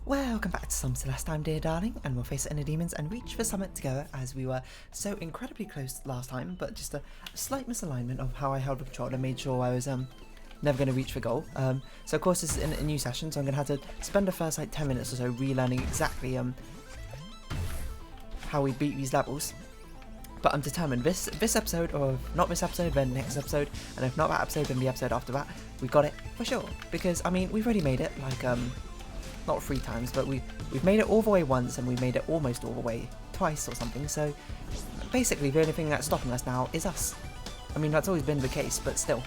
Welcome back to some Celeste time, dear darling, and we'll face inner demons and reach for summit together as we were so incredibly close last time, but just a slight misalignment of how I held the controller made sure I was never going to reach for goal. So of course this is a new session, so I'm going to have to spend the first like 10 minutes or so relearning exactly how we beat these levels. But I'm determined this episode, or if not this episode, then next episode, and if not that episode, then the episode after that, we got it for sure. Because I mean, we've already made it like not 3 times, but we've made it all the way once, and we made it almost all the way twice or something. So basically, the only thing that's stopping us now is us. I mean, that's always been the case, but still.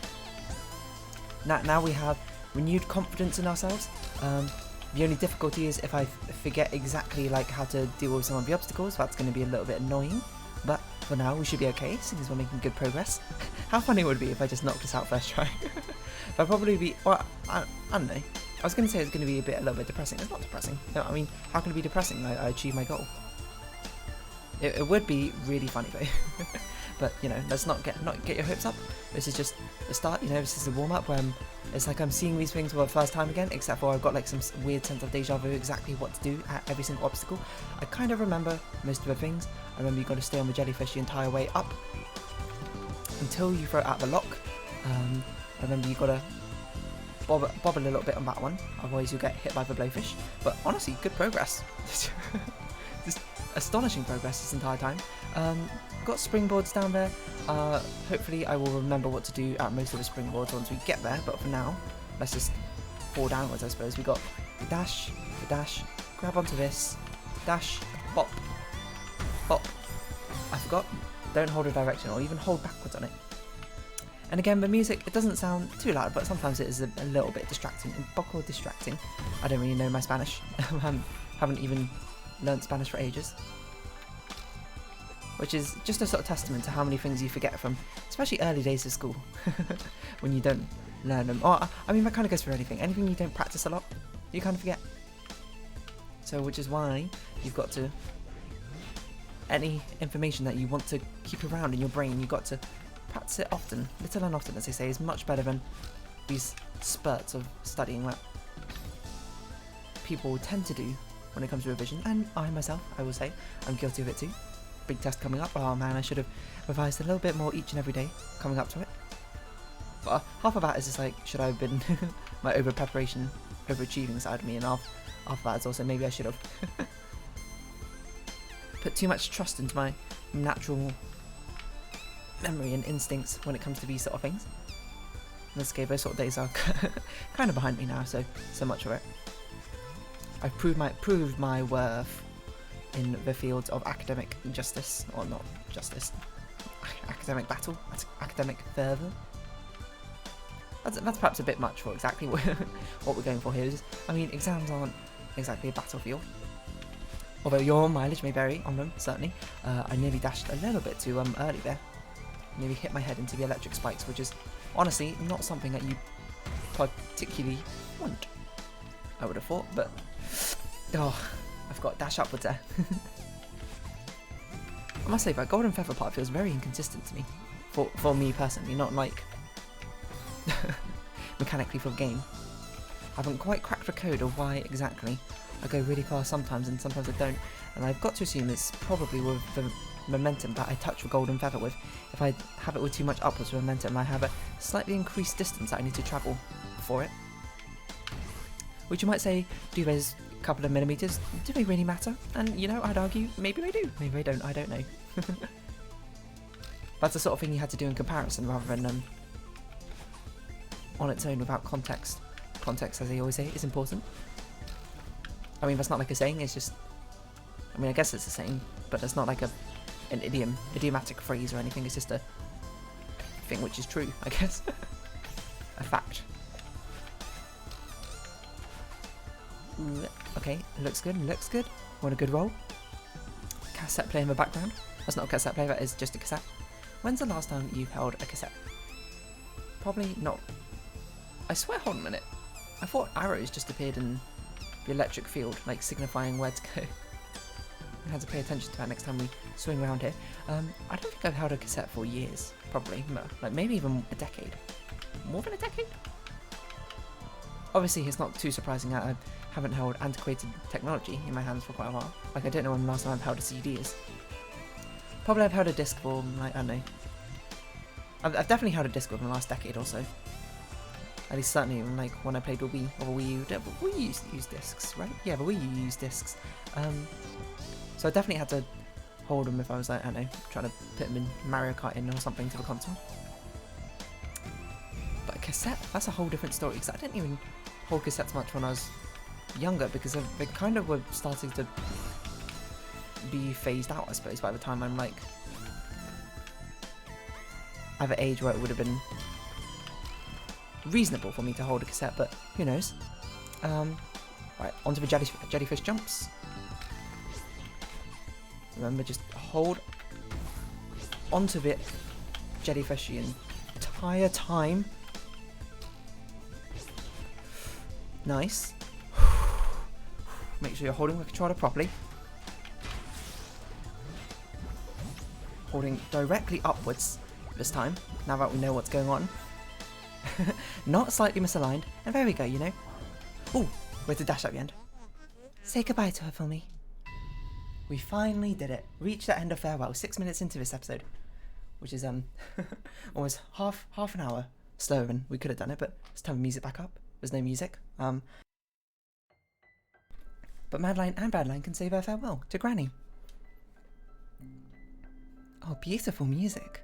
Now we have renewed confidence in ourselves. The only difficulty is if I forget exactly like how to deal with some of the obstacles. That's going to be a little bit annoying. But for now, we should be okay, since we're making good progress. How funny would it be if I just knocked this out first try? That'd probably be, well, I don't know. I was going to say it's going to be a little bit depressing. It's not depressing. No, I mean, how can it be depressing? I achieved my goal. It would be really funny though. But, you know, let's not get your hopes up. This is just the start, you know, this is a warm-up where it's like I'm seeing these things for the first time again, except for I've got like some weird sense of deja vu exactly what to do at every single obstacle. I kind of remember most of the things. I remember you've got to stay on the jellyfish the entire way up until you throw it out the lock. I remember you've got to bob a little bit on that one, otherwise you'll get hit by the blowfish. But honestly, good progress. Just astonishing progress this entire time. Got springboards down there. Hopefully I will remember what to do at most of the springboards once we get there, but for now, let's just fall downwards, I suppose. We got the dash, grab onto this, dash, bop, bop. I forgot, don't hold a direction or even hold backwards on it. And again, the music, it doesn't sound too loud, but sometimes it is a little bit distracting. Un poco distracting. I don't really know my Spanish. Haven't even learned Spanish for ages. Which is just a sort of testament to how many things you forget from, especially early days of school, when you don't learn them. Or, I mean, that kind of goes for anything. Anything you don't practice a lot, you kind of forget. So, which is why you've got to, any information that you want to keep around in your brain, you've got to practice it often. Little and often, as they say, is much better than these spurts of studying that people tend to do when it comes to revision. And I myself, I will say, I'm guilty of it too. Big test coming up. Oh man, I should have revised a little bit more each and every day coming up to it. But half of that is just like, should I have been my over-preparation, overachieving side of me, and half of that is also maybe I should have put too much trust into my natural memory and instincts when it comes to these sort of things. Let's go, those sort of days are kind of behind me now, so much for it. I've proved my worth in the fields of academic justice, or not justice, academic battle, academic fervour. That's perhaps a bit much for exactly what we're going for here. I mean, exams aren't exactly a battlefield, although your mileage may vary on them, certainly. I nearly dashed a little bit too early there. Nearly hit my head into the electric spikes, which is honestly not something that you particularly want, I would have thought, but oh, I've got dash upwards there. I must say that golden feather part feels very inconsistent to me, for me personally, not like mechanically for the game. I haven't quite cracked the code of why exactly I go really fast sometimes and sometimes I don't, and I've got to assume it's probably with the momentum that I touch the golden feather with. If I have it with too much upwards momentum, I have a slightly increased distance that I need to travel for it. Which you might say, do those couple of millimeters, do they really matter? And you know, I'd argue maybe they do, maybe they don't, I don't know. That's the sort of thing you had to do in comparison rather than on its own without context. Context, as they always say, is important. I mean, that's not like a saying, it's just, I mean, I guess it's a saying, but it's not like an idiomatic phrase or anything, it's just a thing which is true, I guess. A fact. Okay, looks good, looks good. Want a good roll. Cassette player in the background. That's not a cassette player, that is just a cassette. When's the last time you've held a cassette? Probably not. I swear, hold on a minute. I thought arrows just appeared in the electric field, like signifying where to go. I had to pay attention to that next time we swing around here. I don't think I've held a cassette for years, probably. No, like maybe even a decade. More than a decade? Obviously, it's not too surprising that haven't held antiquated technology in my hands for quite a while. Like, I don't know when the last time I've held a CD is. Probably I've held a disc for, like, I don't know. I've definitely held a disc for the last decade or so. At least certainly, like, when I played with Wii or Wii U. Wii U used to use discs, right? Yeah, but Wii U used discs. So I definitely had to hold them if I was, like, I don't know, trying to put them in Mario Kart in or something to the console. But a cassette, that's a whole different story, because I didn't even hold cassettes much when I was younger, because they kind of were starting to be phased out, I suppose, by the time I'm, like, at an age where it would have been reasonable for me to hold a cassette, but who knows. Right, onto the jellyfish jumps. Remember, just hold onto the jellyfish the entire time. Nice. Make sure you're holding the controller properly. Holding directly upwards this time, now that we know what's going on. Not slightly misaligned. And there we go, you know. Ooh, where's the dash at the end? Say goodbye to her for me. We finally did it. Reached that end of farewell 6 minutes into this episode. Which is almost half an hour slower than we could have done it, but let's turn the music back up. There's no music. But Madeline and Badline can say their farewell to Granny. Oh, beautiful music.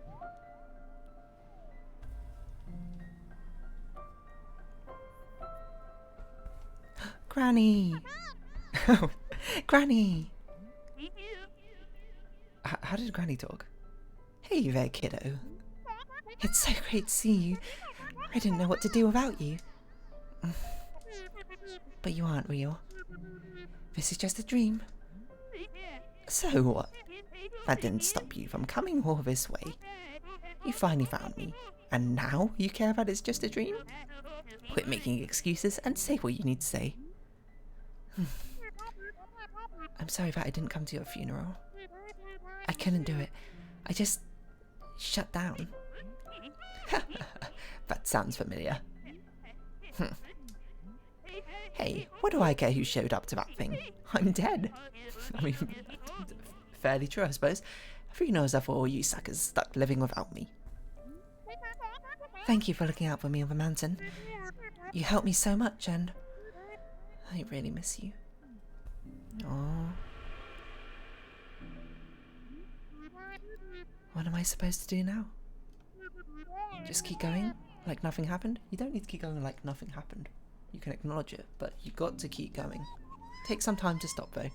Granny! Oh, Granny! How did Granny talk? Hey there, kiddo. It's so great to see you. I didn't know what to do without you. But you aren't real. This is just a dream. So what? That didn't stop you from coming all this way. You finally found me. And now you care that it's just a dream? Quit making excuses and say what you need to say. I'm sorry that I didn't come to your funeral. I couldn't do it. I just shut down. That sounds familiar. Hey, what do I care who showed up to that thing? I'm dead. I mean, fairly true, I suppose. Funerals are for all you suckers stuck living without me. Thank you for looking out for me on the mountain. You helped me so much, and I really miss you. Aww. What am I supposed to do now? Just keep going like nothing happened? You don't need to keep going like nothing happened. You can acknowledge it, but you got to keep going. Take some time to stop though.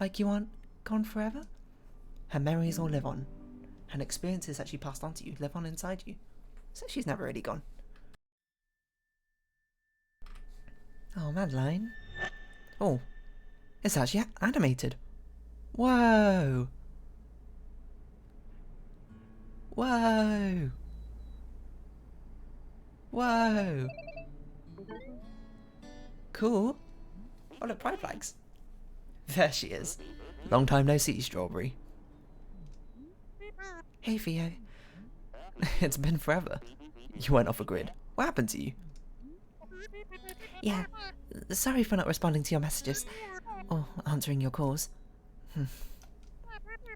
Like you aren't gone forever? Her memories all live on. And experiences that she passed on to you live on inside you. So she's never really gone. Oh, Madeline. Oh, it's actually animated. Whoa. Whoa. Whoa. Cool. Oh, look, pride flags. There she is. Long time no see, Strawberry. Hey, Theo. It's been forever. You went off a grid. What happened to you? Yeah, sorry for not responding to your messages. Or answering your calls.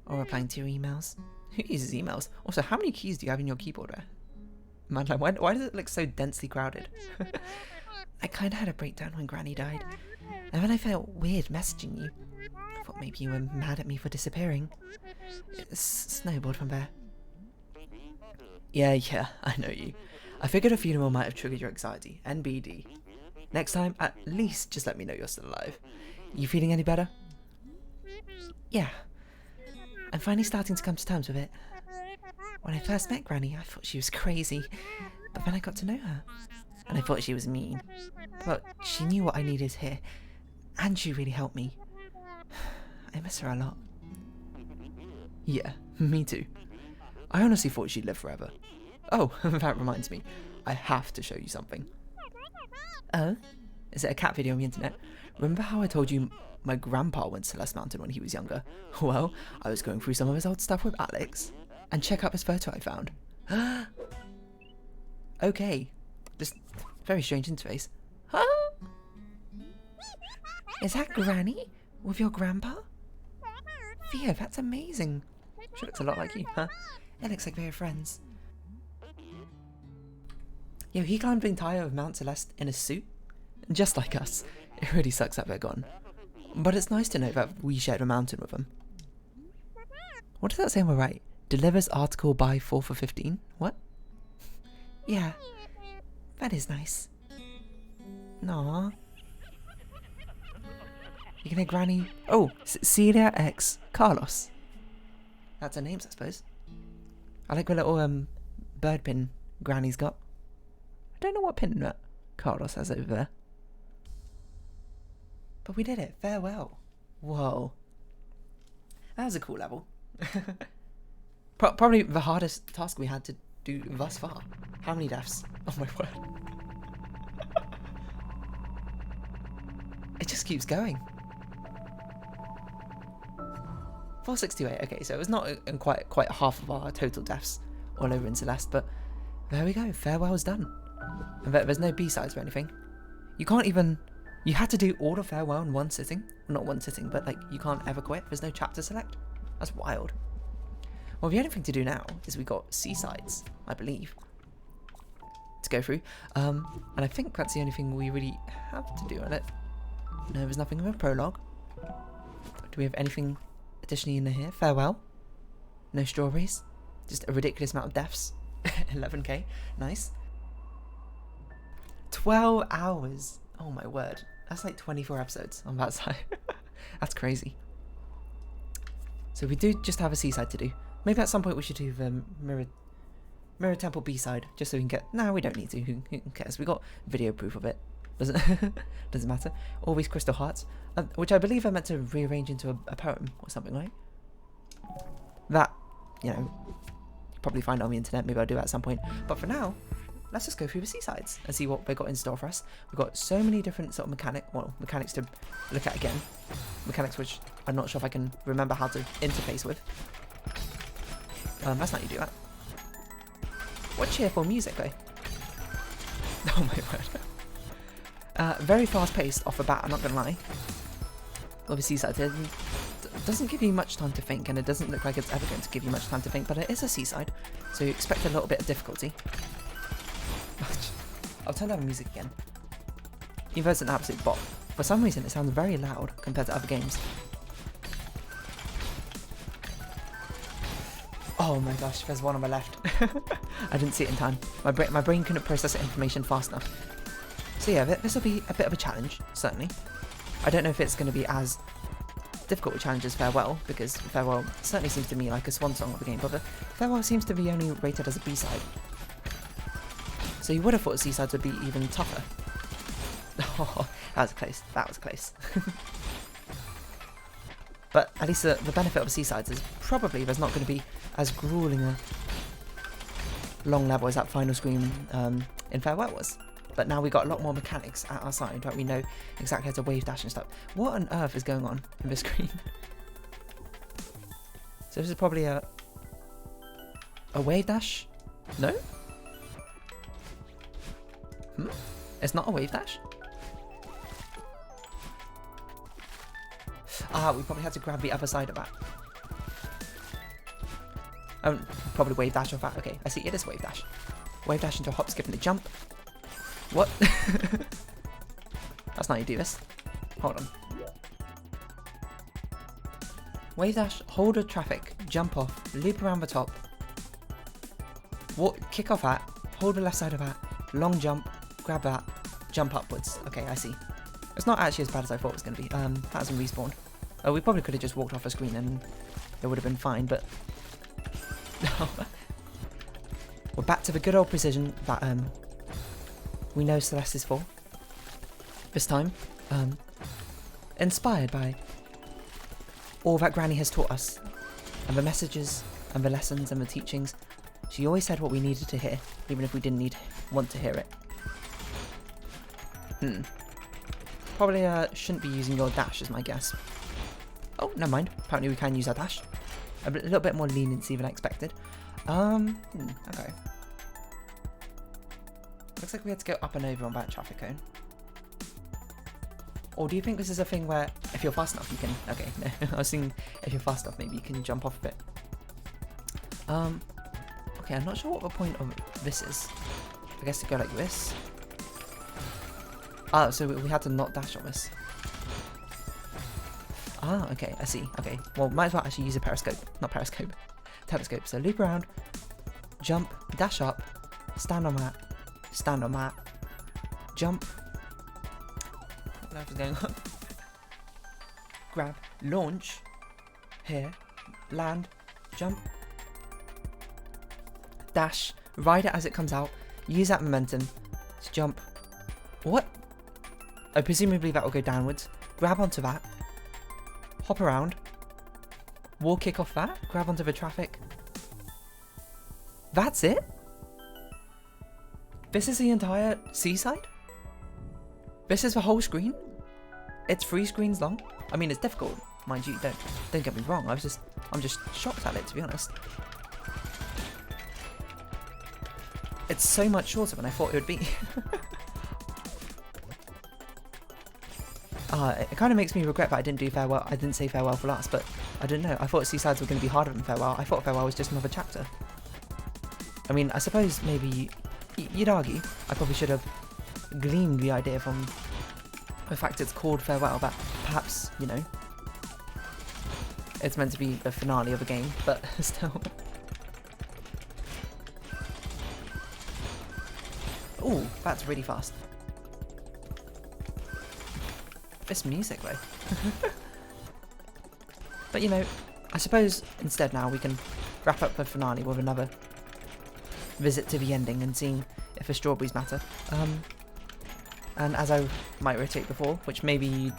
Or replying to your emails. Who uses emails? Also, how many keys do you have in your keyboard there? Man, why does it look so densely crowded? I kinda had a breakdown when Granny died. And then I felt weird messaging you. I thought maybe you were mad at me for disappearing. It snowballed from there. Yeah, I know you. I figured a funeral might have triggered your anxiety. NBD. Next time, at least just let me know you're still alive. You feeling any better? Yeah. I'm finally starting to come to terms with it. When I first met Granny, I thought she was crazy. But then I got to know her. And I thought she was mean. But she knew what I needed here. And she really helped me. I miss her a lot. Yeah, me too. I honestly thought she'd live forever. Oh, that reminds me. I have to show you something. Oh? Is it a cat video on the internet? Remember how I told you my grandpa went to Celeste Mountain when he was younger? Well, I was going through some of his old stuff with Alex. And check out this photo I found. Okay. This very strange interface. Is that Granny? With your grandpa? Theo, that's amazing. She looks a lot like you, huh? It looks like we're friends. Yo, he climbed the entire of Mount Celeste in a suit. Just like us. It really sucks that they're gone. But it's nice to know that we shared a mountain with them. What does that say on the right? Delivers article by 4 for 15? What? Yeah. That is nice. Aww. You can hear Granny... Oh! Celia X Carlos. That's her names, I suppose. I like the little bird pin Granny's got. I don't know what pin that Carlos has over there. But we did it. Farewell. Whoa. That was a cool level. Probably the hardest task we had to do thus far. How many deaths? Oh my word. It just keeps going. 4628. Okay, so it was not in quite half of our total deaths all over in Celeste, but there we go. Farewell's done. And there's no B-sides or anything. You can't even... You had to do all of Farewell in one sitting. Well, not one sitting, but like you can't ever quit. There's no chapter select. That's wild. Well, the only thing to do now is we got C-sides, I believe, to go through. And I think that's the only thing we really have to do on it. No, there's nothing in the prologue. Do we have anything additionally in here? Farewell. No strawberries. Just a ridiculous amount of deaths. 11k. Nice. 12 hours. Oh my word. That's like 24 episodes on that side. That's crazy. So we do just have a C-side to do. Maybe at some point we should do the Mirror Temple B-side, just so we can get... No, we don't need to. Who cares? We got video proof of it. Doesn't matter. All these crystal hearts, which I believe are meant to rearrange into a poem or something, right? That, you know, you'll probably find on the internet. Maybe I'll do it at some point. But for now, let's just go through the C-sides and see what they got in store for us. We've got so many different sort of mechanics to look at again. Mechanics which I'm not sure if I can remember how to interface with. That's not you do that. What cheerful music, though. Oh my word. Very fast paced off the bat, I'm not gonna lie. Obviously, it doesn't give you much time to think, and it doesn't look like it's ever going to give you much time to think, but it is a seaside, so you expect a little bit of difficulty. I'll turn down the music again. Even though it's an absolute bop. For some reason, it sounds very loud compared to other games. Oh my gosh, there's one on my left. I didn't see it in time. My brain couldn't process the information fast enough. So yeah, this will be a bit of a challenge, certainly. I don't know if it's going to be as difficult a challenge as Farewell, because Farewell certainly seems to me like a swan song of the game, but Farewell seems to be only rated as a B-side. So you would have thought C-sides would be even tougher. Oh, that was close. That was close. But at least the benefit of C-sides is probably there's not going to be as grueling a long level as that final screen in Farewell was. But now we've got a lot more mechanics at our side, right? We know exactly how to wave dash and stuff. What on earth is going on in this screen? So this is probably a wave dash? No? It's not a wave dash? Ah, we probably had to grab the other side of that. Oh, probably wave dash off that. Okay, I see, it is wave dash. Wave dash into a hop, skip, and a jump. What? That's not how you do this. Hold on. Wave dash, hold a traffic, jump off, loop around the top. Kick off that, hold the left side of that, long jump, grab that, jump upwards. Okay, I see. It's not actually as bad as I thought it was going to be. That hasn't respawned. Oh, we probably could have just walked off a screen and it would have been fine, but... We're back to the good old precision that we know Celeste is for. This time, inspired by all that Granny has taught us, and the messages, and the lessons, and the teachings. She always said what we needed to hear, even if we didn't want to hear it. Probably shouldn't be using your dash, is my guess. Oh, never mind. Apparently we can use our dash. A little bit more leniency than I expected. Okay. Looks like we had to go up and over on that traffic cone. Or do you think this is a thing where if you're fast enough you can... Okay, no. I was thinking if you're fast enough maybe you can jump off a bit. Okay, I'm not sure what the point of this is. I guess to go like this. Ah, so we had to not dash on this. Ah, okay, I see. Okay, well, might as well actually use a periscope. Not periscope. Telescope. So loop around, jump, dash up, stand on that, jump. What else is going on? Grab, launch, here, land, jump, dash, ride it as it comes out, use that momentum to jump. What? Oh, presumably that will go downwards. Grab onto that, hop around, wall kick off that, grab onto the traffic. That's it? This is the entire seaside? This is the whole screen? It's 3 screens long? I mean, it's difficult, mind you, don't get me wrong, I'm just shocked at it, to be honest. It's so much shorter than I thought it would be. It kind of makes me regret that I didn't do Farewell. I didn't say Farewell for last, but I don't know. I thought Seasides were going to be harder than Farewell. I thought Farewell was just another chapter. I mean, I suppose maybe you'd argue I probably should have gleaned the idea from the fact it's called Farewell, that perhaps, you know, it's meant to be the finale of a game, but still. Ooh, that's really fast. This music though. But you know, I suppose instead now we can wrap up the finale with another visit to the ending and seeing if the strawberries matter. And as I might reiterate before, which maybe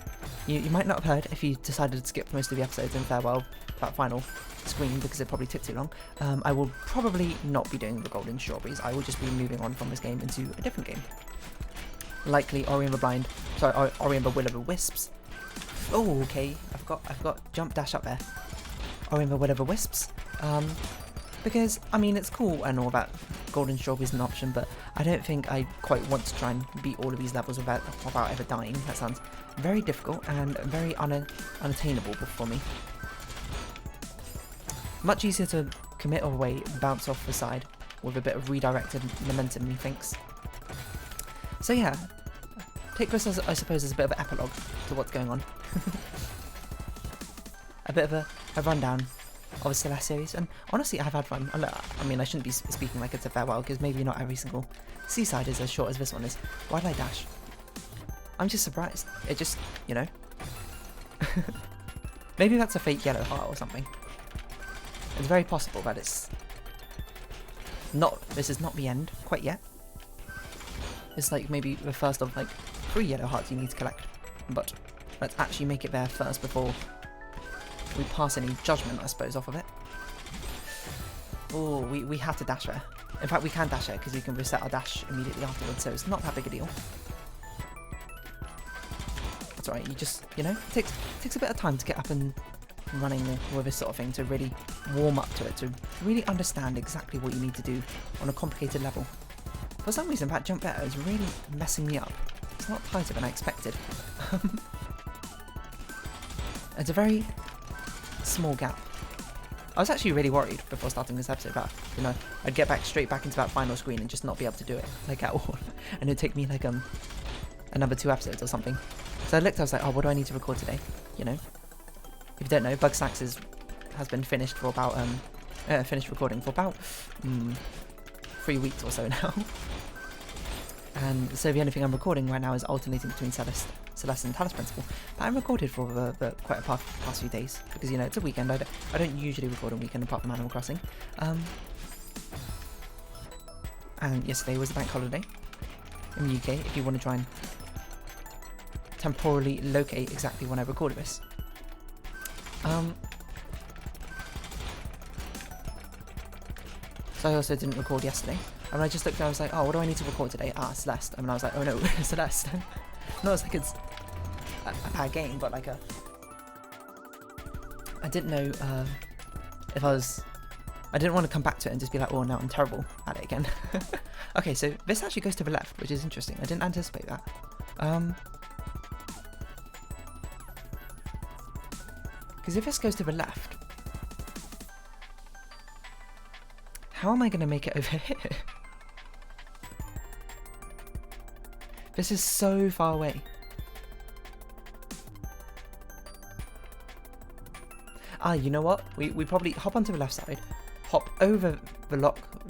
you might not have heard if you decided to skip most of the episodes in Farewell, that final screen, because it probably took too long, I will probably not be doing the golden strawberries. I will just be moving on from this game into a different game. Likely Ori and the Will-o'-the-Wisps. Oh, okay. I've got jump dash up there. Ori and the Will-o'-the-Wisps. Because I mean it's cool and all that. Golden strawberries an option, but I don't think I quite want to try and beat all of these levels without ever dying. That sounds very difficult and very unattainable for me. Much easier to commit all the way, bounce off the side with a bit of redirected momentum, methinks. So yeah, take this as, I suppose, as a bit of an epilogue to what's going on. A bit of a rundown of the Celeste series, and honestly I've had fun. I mean, I shouldn't be speaking like it's a farewell, because maybe not every single seaside is as short as this one is. Why did I dash? I'm just surprised. It just, you know. Maybe that's a fake yellow heart or something. It's very possible that it's not, this is not the end quite yet. It's like maybe the first of like 3 yellow hearts you need to collect, but let's actually make it there first before we pass any judgment, I suppose, off of it. Oh, we have to dash there. In fact, we can dash there because you can reset our dash immediately afterwards, so it's not that big a deal. That's alright, you just, you know, it takes a bit of time to get up and running with this sort of thing, to really warm up to it, to really understand exactly what you need to do on a complicated level. For some reason, that jump better is really messing me up. It's not tighter than I expected. It's a very small gap. I was actually really worried before starting this episode that, you know, I'd get straight back into that final screen and just not be able to do it, like, at all. And it'd take me, like, another 2 episodes or something. So I looked, I was like, oh, what do I need to record today? You know? If you don't know, Bug Snacks has been finished for about, finished recording for about, 3 weeks or so now. And so the only thing I'm recording right now is alternating between Celeste and Talos Principle. But I'm recorded for the quite a past few days, because, you know, it's a weekend. I don't usually record on weekend apart from Animal Crossing. And yesterday was a bank holiday in the UK, if you want to try and temporally locate exactly when I recorded this. So I also didn't record yesterday. And I just looked and I was like, oh, what do I need to record today? Ah, Celeste. And I was like, oh no, Celeste. No, it's like it's a bad game, but like I didn't know if I didn't want to come back to it and just be like, oh, now I'm terrible at it again. Okay, so this actually goes to the left, which is interesting. I didn't anticipate that. Because if this goes to the left, how am I going to make it over here? This is so far away. Ah, you know what? We probably hop onto the left side, hop over the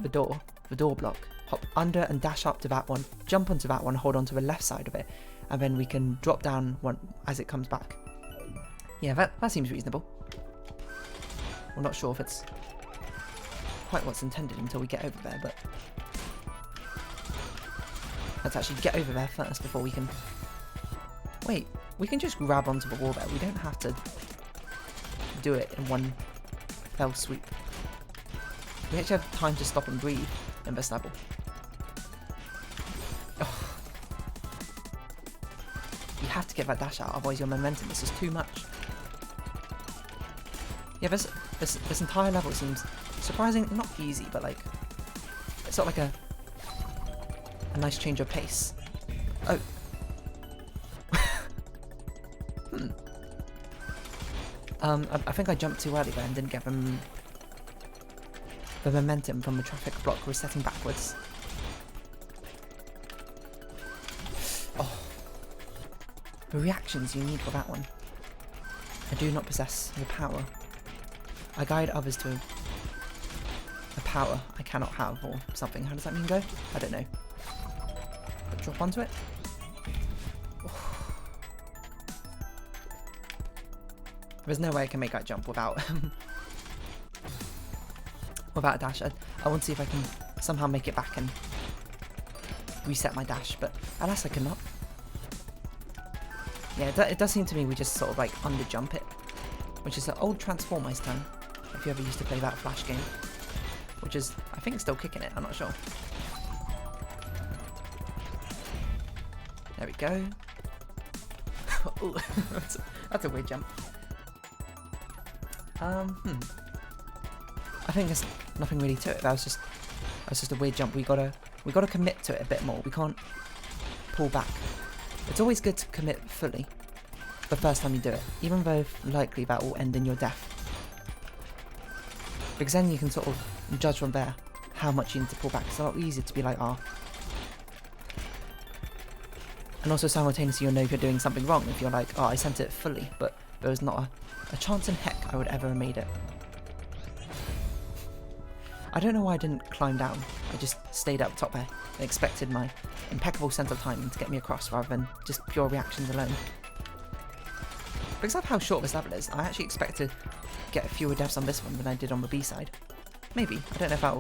door block, hop under and dash up to that one, jump onto that one, hold onto the left side of it, and then we can drop down one as it comes back. Yeah, that seems reasonable. We're not sure if it's quite what's intended until we get over there, but let's actually get over there first before we can... Wait, we can just grab onto the wall there. We don't have to do it in one fell swoop. We actually have time to stop and breathe in this level. Oh. You have to get that dash out, otherwise your momentum, this is too much. Yeah, this entire level seems surprisingly not easy, but like it's not like a nice change of pace. Oh. I think I jumped too early there and didn't get the momentum from the traffic block resetting backwards. Oh. The reactions you need for that one. I do not possess the power. I guide others to a power I cannot have, or something. How does that mean go? I don't know. But drop onto it. There's no way I can make that jump without without a dash. I want to see if I can somehow make it back and reset my dash, but alas I cannot. Yeah, it does seem to me we just sort of like under jump it, which is an old Transformers term, if you ever used to play that Flash game, which is, I think, still kicking it, I'm not sure. There we go. Ooh, that's a weird jump. I think there's nothing really to it. That was just a weird jump. We gotta commit to it a bit more. We can't pull back. It's always good to commit fully the first time you do it, even though likely that will end in your death. Because then you can sort of judge from there how much you need to pull back. It's a lot easier to be like, ah. And also simultaneously you'll know if you're doing something wrong if you're like, oh, I sent it fully, but there was not a chance in heck I would ever have made it. I don't know why I didn't climb down. I just stayed up top there and expected my impeccable sense of timing to get me across rather than just pure reactions alone. Because of how short this level is, I actually expect to get fewer deaths on this one than I did on the B side. Maybe. I don't know if that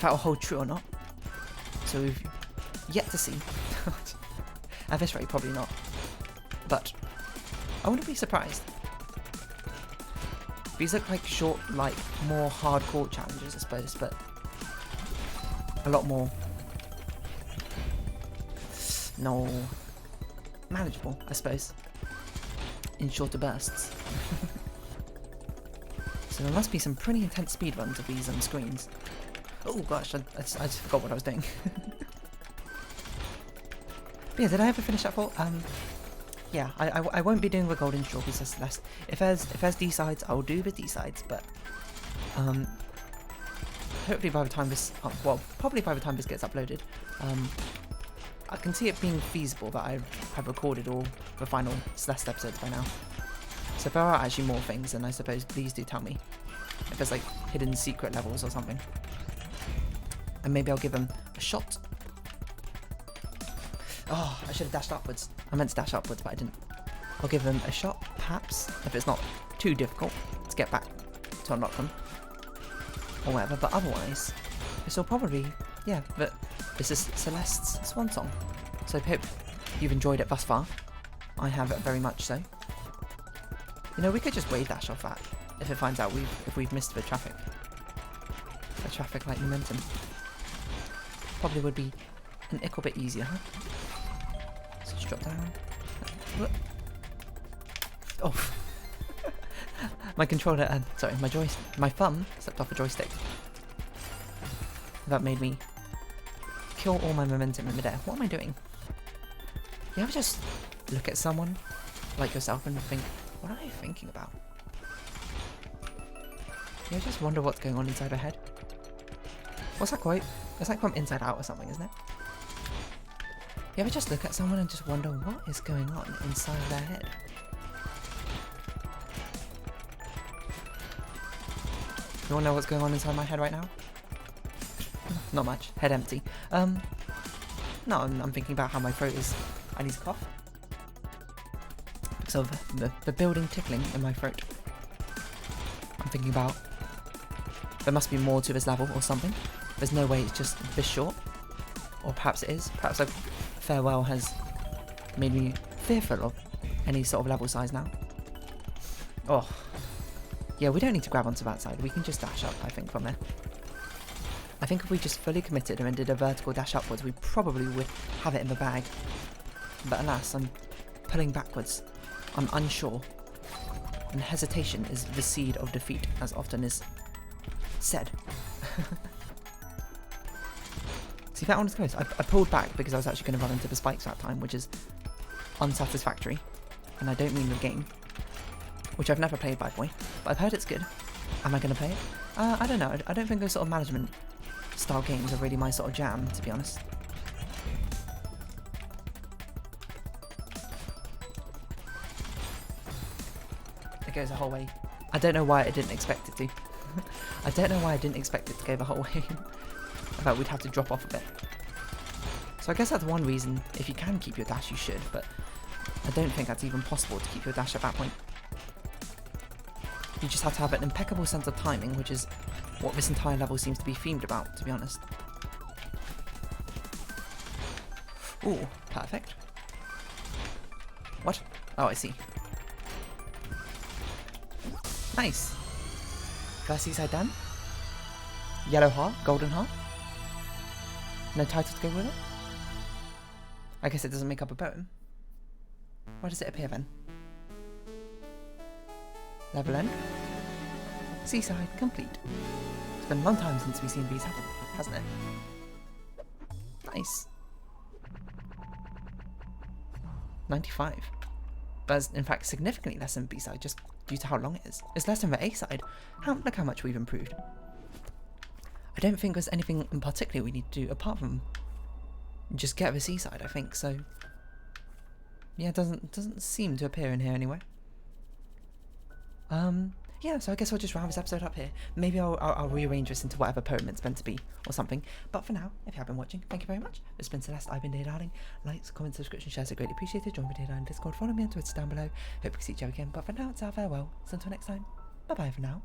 will hold true or not. So we've yet to see. At this rate, probably not. But I wouldn't be surprised. These look like short, like more hardcore challenges, I suppose, but a lot more manageable, I suppose, in shorter bursts. So there must be some pretty intense speed runs of these on screens. Oh gosh, I just forgot what I was doing. But yeah, did I ever finish that for? Yeah, I won't be doing the golden strawberries as Celeste. If there's D-sides, I'll do the D-sides, but hopefully by the time this, probably by the time this gets uploaded, I can see it being feasible that I have recorded all the final Celeste episodes by now. So if there are actually more things, then I suppose please do tell me if there's like hidden secret levels or something, and maybe I'll give them a shot. Oh, I should have dashed upwards. I meant to dash upwards, but I didn't. I'll give them a shot, perhaps, if it's not too difficult to get back to unlock them, or whatever. But otherwise, this will probably, yeah, but this is Celeste's swan song. So I hope you've enjoyed it thus far. I have very much so. You know, we could just wave dash off that if it finds out if we've missed the traffic light momentum. Probably would be an ickle bit easier, huh? So just drop down. Oh, my controller, sorry, my thumb slipped off a joystick. That made me kill all my momentum in midair. What am I doing? You ever just look at someone like yourself and think, What are you thinking about? You just wonder what's going on inside her head. What's that quote? It's like from Inside Out or something, isn't it? You ever just look at someone and just wonder what is going on inside their head? You wanna know what's going on inside my head right now? Not much. Head empty. No, I'm thinking about how my throat is. I need to cough. Because of the building tickling in my throat. I'm thinking about there must be more to this level or something. There's no way it's just this short. Or perhaps it is. Perhaps Farewell has made me fearful of any sort of level size now. Oh. Yeah, we don't need to grab onto that side. We can just dash up, I think, from there. I think if we just fully committed and did a vertical dash upwards, we probably would have it in the bag. But alas, I'm pulling backwards. I'm unsure. And hesitation is the seed of defeat, as often is said. See, that one was close. I pulled back because I was actually going to run into the spikes that time, which is unsatisfactory. And I don't mean the game, which I've never played, by the way. But I've heard it's good. Am I going to play it? I don't know. I don't think those sort of management style games are really my sort of jam, to be honest. It goes the whole way. I don't know why I didn't expect it to. I don't know why I didn't expect it to go the whole way. I thought we'd have to drop off a bit. So I guess that's one reason, if you can keep your dash, you should, but I don't think that's even possible to keep your dash at that point. You just have to have an impeccable sense of timing, which is what this entire level seems to be themed about, to be honest. Ooh, perfect. What? Oh, I see. Nice. First seaside done. Yellow heart, golden heart. No title to go with it? I guess it doesn't make up a poem. Why does it appear then? Level end. Seaside complete. It's been a long time since we've seen these happen, hasn't it? Nice. 95. But in fact significantly less than B-side, just due to how long it is. It's less than the A-side. Look how much we've improved. I don't think there's anything in particular we need to do apart from just get the C-side, I think, so yeah, it doesn't seem to appear in here anyway. Yeah, so I guess I'll just round this episode up here. Maybe I'll rearrange this into whatever poem it's meant to be or something. But for now, if you have been watching, thank you very much. This has been Celeste, I've been Dear Darling. Likes, comments, subscription, shares are greatly appreciated. Join me Dear Darling Discord, follow me on Twitter down below. Hope to see you again, but for now it's our farewell. So until next time, bye bye for now.